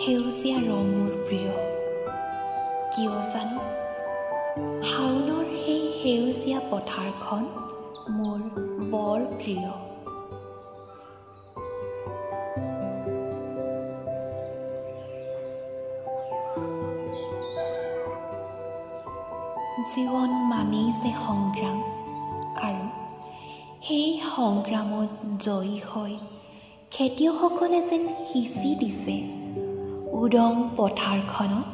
সেউজীয়া ৰং মোৰ প্ৰিয়। কিয় জানো? শাওনৰ সেই সেউজীয়া পথাৰখন মোৰ বৰ প্ৰিয়। জীৱন মানেই যে সংগ্ৰাম, আৰু সেই সংগ্ৰামত জয়ী হৈ খেতিয়কসকলে যেন সিঁচি দিছে উদং পথাৰখনত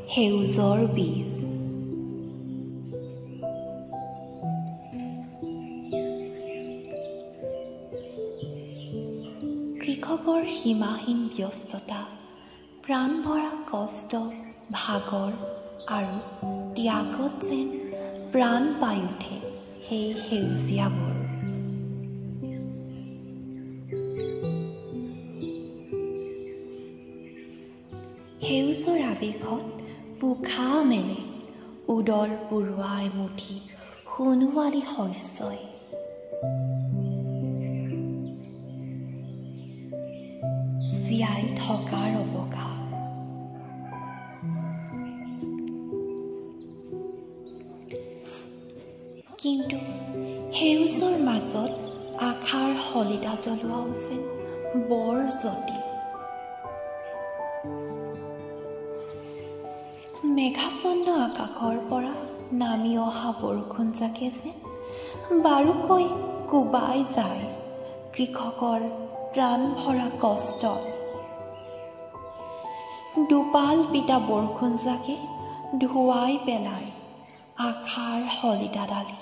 সেউজৰ বীজ। কৃষকৰ সীমাহীন ব্যস্ততা, প্ৰাণ ভৰা কষ্ট, ভাগৰ আৰু ত্যাগত যেন প্ৰাণ পাই উঠে সেই সেউজীয়াবোৰ। সেউজৰ আৱেশত পোখা মেলে উদৰ পৰুৱা এমুঠি সোণোৱালী শস্যই। জীয়াই থকাৰ অৱকাশ। কিন্তু সেউজৰ মাজত আশাৰ শলিতা জ্বলোৱাও যেন বৰ জটিল। মেঘাচ্ছন্ন আকাশৰ পৰা নামি অহা বৰষুণজাকে যেন বাৰুকৈ কোবাই যায় কৃষকৰ প্ৰাণ ভৰা কষ্ট। দুপাল পিতা বৰষুণজাকে ধুৱাই পেলায় আশাৰ শলিতাডালি।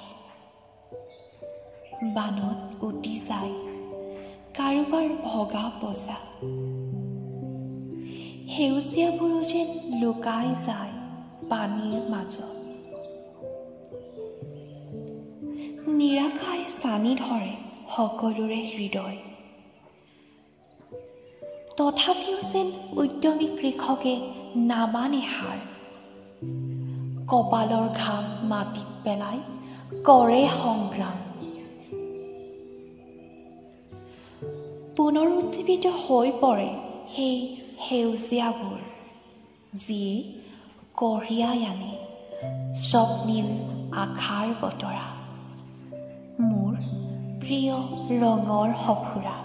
বানত উটি যায় কাৰোবাৰ ভগা পজা। সেউজীয়াবোৰো যেন লুকাই যায় পানীৰ মাজত। নিৰাশাই চানি ধৰে সকলোৰে হৃদয়। তথাপিও যেন উদ্যমী কৃষকে নামানে হাৰ। কপালৰ ঘাম মাটিত পেলাই কৰে সংগ্ৰাম। পুনৰুজ্জীৱিত হৈ পৰে সেই সেউজীয়াবোৰ, যিয়ে কঢ়িয়াই আনে স্বপ্নীল আশাৰ বতৰা। মোৰ প্ৰিয় ৰঙৰ সফুৰা।